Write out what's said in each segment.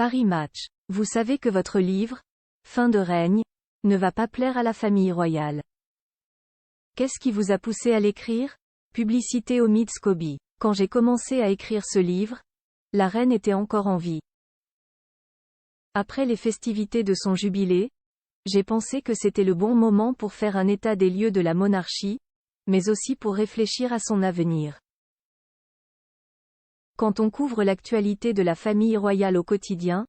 Paris Match. Vous savez que votre livre, Fin de règne, ne va pas plaire à la famille royale. Qu'est-ce qui vous a poussé à l'écrire? Publicité Omid Scobie. Quand j'ai commencé à écrire ce livre, la reine était encore en vie. Après les festivités de son jubilé, j'ai pensé que c'était le bon moment pour faire un état des lieux de la monarchie, mais aussi pour réfléchir à son avenir. Quand on couvre l'actualité de la famille royale au quotidien,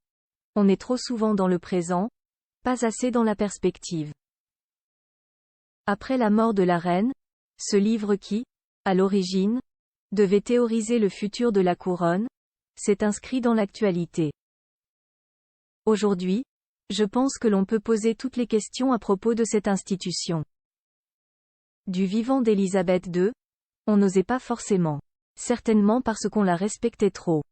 on est trop souvent dans le présent, pas assez dans la perspective. Après la mort de la reine, ce livre qui, à l'origine, devait théoriser le futur de la couronne, s'est inscrit dans l'actualité. Aujourd'hui, je pense que l'on peut poser toutes les questions à propos de cette institution. Du vivant d'Élisabeth II, on n'osait pas forcément. Certainement parce qu'on la respectait trop.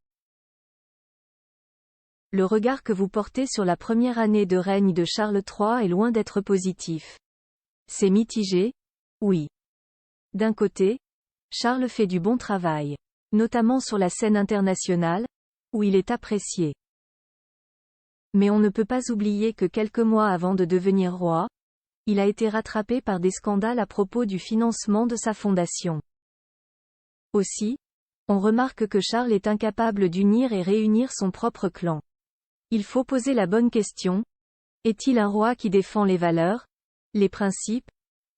Le regard que vous portez sur la première année de règne de Charles III est loin d'être positif. C'est mitigé, oui. D'un côté, Charles fait du bon travail, notamment sur la scène internationale, où il est apprécié. Mais on ne peut pas oublier que quelques mois avant de devenir roi, il a été rattrapé par des scandales à propos du financement de sa fondation. Aussi, on remarque que Charles est incapable d'unir et réunir son propre clan. Il faut poser la bonne question. Est-il un roi qui défend les valeurs, les principes,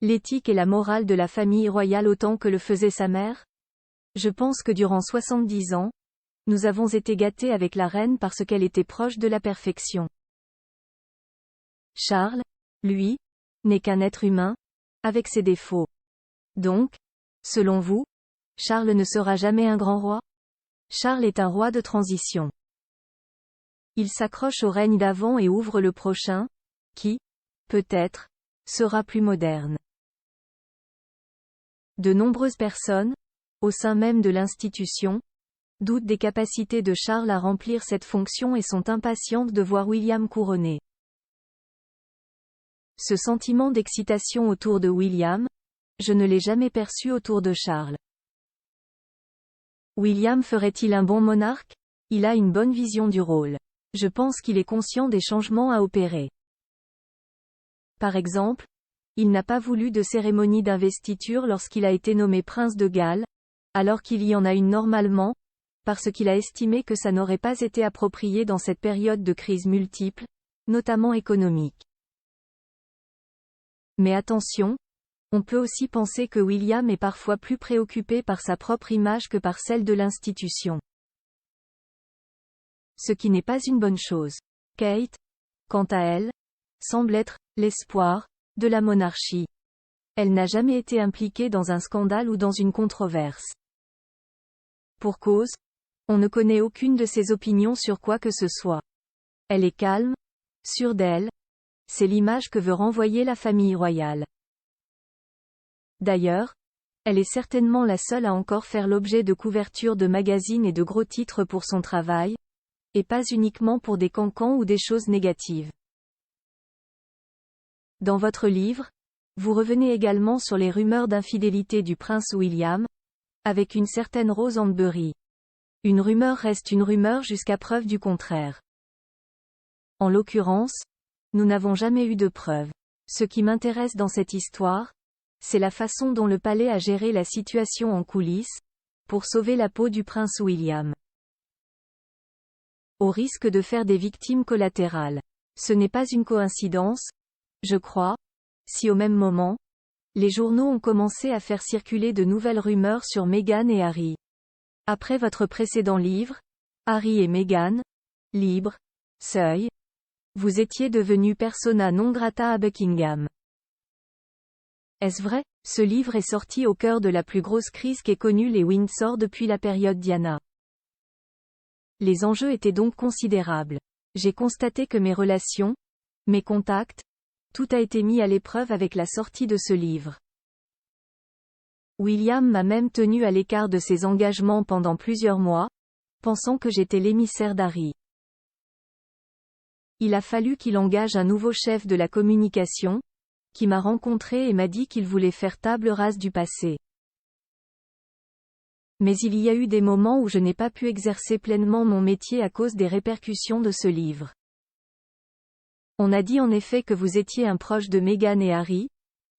l'éthique et la morale de la famille royale autant que le faisait sa mère? Je pense que durant 70 ans, nous avons été gâtés avec la reine parce qu'elle était proche de la perfection. Charles, lui, n'est qu'un être humain, avec ses défauts. Donc, selon vous, Charles ne sera jamais un grand roi? Charles est un roi de transition. Il s'accroche au règne d'avant et ouvre le prochain, qui, peut-être, sera plus moderne. De nombreuses personnes, au sein même de l'institution, doutent des capacités de Charles à remplir cette fonction et sont impatientes de voir William couronné. Ce sentiment d'excitation autour de William, je ne l'ai jamais perçu autour de Charles. William ferait-il un bon monarque? Il a une bonne vision du rôle. Je pense qu'il est conscient des changements à opérer. Par exemple, il n'a pas voulu de cérémonie d'investiture lorsqu'il a été nommé prince de Galles, alors qu'il y en a une normalement, parce qu'il a estimé que ça n'aurait pas été approprié dans cette période de crise multiple, notamment économique. Mais attention, on peut aussi penser que William est parfois plus préoccupé par sa propre image que par celle de l'institution. Ce qui n'est pas une bonne chose. Kate, quant à elle, semble être l'espoir de la monarchie. Elle n'a jamais été impliquée dans un scandale ou dans une controverse. Pour cause, on ne connaît aucune de ses opinions sur quoi que ce soit. Elle est calme, sûre d'elle. C'est l'image que veut renvoyer la famille royale. D'ailleurs, elle est certainement la seule à encore faire l'objet de couvertures de magazines et de gros titres pour son travail, et pas uniquement pour des cancans ou des choses négatives. Dans votre livre, vous revenez également sur les rumeurs d'infidélité du prince William, avec une certaine Rose Ambery. Une rumeur reste une rumeur jusqu'à preuve du contraire. En l'occurrence, nous n'avons jamais eu de preuves. Ce qui m'intéresse dans cette histoire, c'est la façon dont le palais a géré la situation en coulisses, pour sauver la peau du prince William. Au risque de faire des victimes collatérales. Ce n'est pas une coïncidence, je crois, si au même moment, les journaux ont commencé à faire circuler de nouvelles rumeurs sur Meghan et Harry. Après votre précédent livre, Harry et Meghan, libre, seuil, vous étiez devenu persona non grata à Buckingham. Est-ce vrai? Ce livre est sorti au cœur de la plus grosse crise qu'aient connue les Windsor depuis la période Diana. Les enjeux étaient donc considérables. J'ai constaté que mes relations, mes contacts, tout a été mis à l'épreuve avec la sortie de ce livre. William m'a même tenu à l'écart de ses engagements pendant plusieurs mois, pensant que j'étais l'émissaire d'Harry. Il a fallu qu'il engage un nouveau chef de la communication, qui m'a rencontré et m'a dit qu'il voulait faire table rase du passé. Mais il y a eu des moments où je n'ai pas pu exercer pleinement mon métier à cause des répercussions de ce livre. On a dit en effet que vous étiez un proche de Meghan et Harry,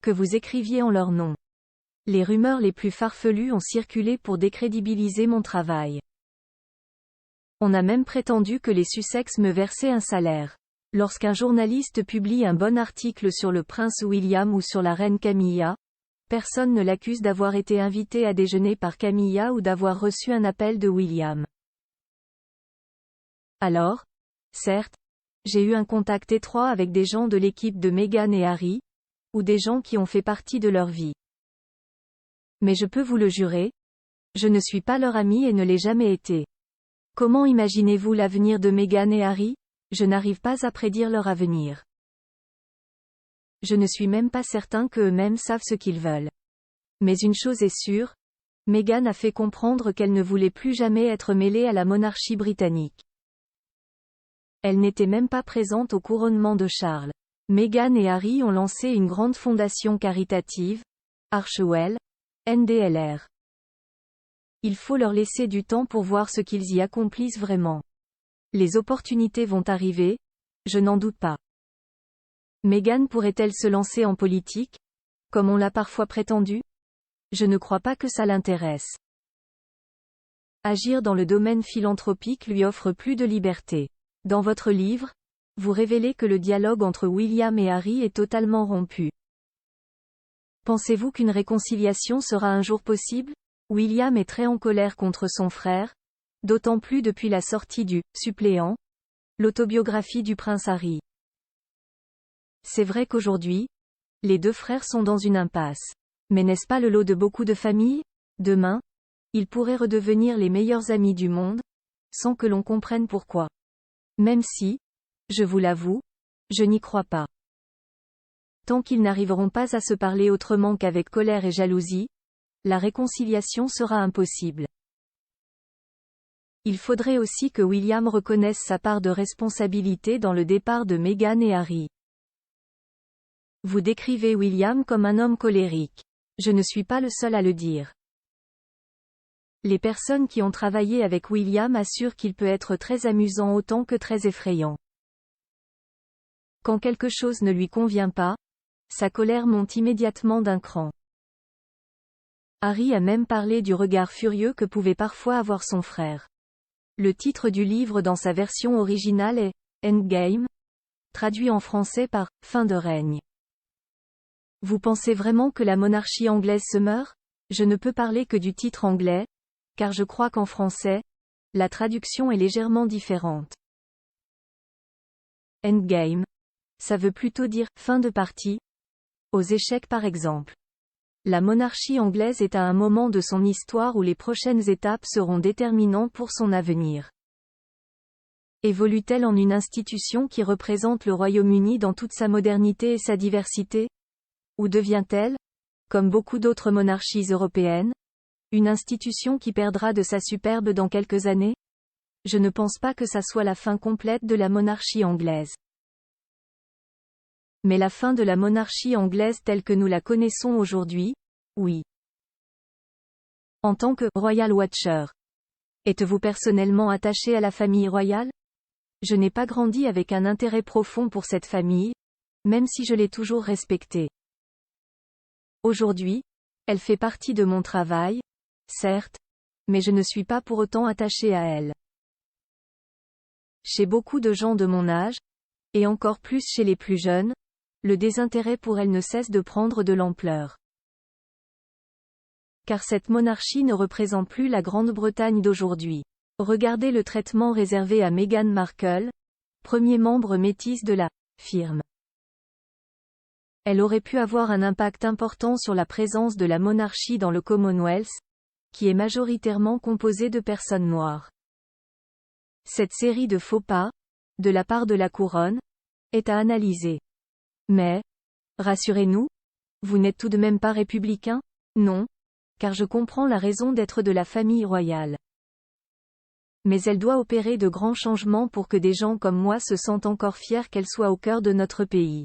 que vous écriviez en leur nom. Les rumeurs les plus farfelues ont circulé pour décrédibiliser mon travail. On a même prétendu que les Sussex me versaient un salaire. Lorsqu'un journaliste publie un bon article sur le prince William ou sur la reine Camilla, personne ne l'accuse d'avoir été invité à déjeuner par Camilla ou d'avoir reçu un appel de William. Alors, certes, j'ai eu un contact étroit avec des gens de l'équipe de Meghan et Harry, ou des gens qui ont fait partie de leur vie. Mais je peux vous le jurer, je ne suis pas leur ami et ne l'ai jamais été. Comment imaginez-vous l'avenir de Meghan et Harry? Je n'arrive pas à prédire leur avenir. Je ne suis même pas certain qu'eux-mêmes savent ce qu'ils veulent. Mais une chose est sûre, Meghan a fait comprendre qu'elle ne voulait plus jamais être mêlée à la monarchie britannique. Elle n'était même pas présente au couronnement de Charles. Meghan et Harry ont lancé une grande fondation caritative, Archewell, NDLR. Il faut leur laisser du temps pour voir ce qu'ils y accomplissent vraiment. Les opportunités vont arriver, je n'en doute pas. Meghan pourrait-elle se lancer en politique, comme on l'a parfois prétendu? Je ne crois pas que ça l'intéresse. Agir dans le domaine philanthropique lui offre plus de liberté. Dans votre livre, vous révélez que le dialogue entre William et Harry est totalement rompu. Pensez-vous qu'une réconciliation sera un jour possible? William est très en colère contre son frère, d'autant plus depuis la sortie du « suppléant », l'autobiographie du prince Harry. C'est vrai qu'aujourd'hui, les deux frères sont dans une impasse. Mais n'est-ce pas le lot de beaucoup de familles? Demain, ils pourraient redevenir les meilleurs amis du monde, sans que l'on comprenne pourquoi. Même si, je vous l'avoue, je n'y crois pas. Tant qu'ils n'arriveront pas à se parler autrement qu'avec colère et jalousie, la réconciliation sera impossible. Il faudrait aussi que William reconnaisse sa part de responsabilité dans le départ de Meghan et Harry. Vous décrivez William comme un homme colérique. Je ne suis pas le seul à le dire. Les personnes qui ont travaillé avec William assurent qu'il peut être très amusant autant que très effrayant. Quand quelque chose ne lui convient pas, sa colère monte immédiatement d'un cran. Harry a même parlé du regard furieux que pouvait parfois avoir son frère. Le titre du livre dans sa version originale est « Endgame », traduit en français par « Fin de règne ». Vous pensez vraiment que la monarchie anglaise se meurt? Je ne peux parler que du titre anglais, car je crois qu'en français, la traduction est légèrement différente. Endgame. Ça veut plutôt dire « fin de partie », aux échecs par exemple. La monarchie anglaise est à un moment de son histoire où les prochaines étapes seront déterminantes pour son avenir. Évolue-t-elle en une institution qui représente le Royaume-Uni dans toute sa modernité et sa diversité? Ou devient-elle, comme beaucoup d'autres monarchies européennes, une institution qui perdra de sa superbe dans quelques années? Je ne pense pas que ça soit la fin complète de la monarchie anglaise. Mais la fin de la monarchie anglaise telle que nous la connaissons aujourd'hui, oui. En tant que « Royal Watcher », êtes-vous personnellement attaché à la famille royale? Je n'ai pas grandi avec un intérêt profond pour cette famille, même si je l'ai toujours respectée. Aujourd'hui, elle fait partie de mon travail, certes, mais je ne suis pas pour autant attaché à elle. Chez beaucoup de gens de mon âge, et encore plus chez les plus jeunes, le désintérêt pour elle ne cesse de prendre de l'ampleur. Car cette monarchie ne représente plus la Grande-Bretagne d'aujourd'hui. Regardez le traitement réservé à Meghan Markle, premier membre métis de la firme. Elle aurait pu avoir un impact important sur la présence de la monarchie dans le Commonwealth, qui est majoritairement composé de personnes noires. Cette série de faux pas, de la part de la couronne, est à analyser. Mais, rassurez-nous, vous n'êtes tout de même pas républicain? Non, car je comprends la raison d'être de la famille royale. Mais elle doit opérer de grands changements pour que des gens comme moi se sentent encore fiers qu'elle soit au cœur de notre pays.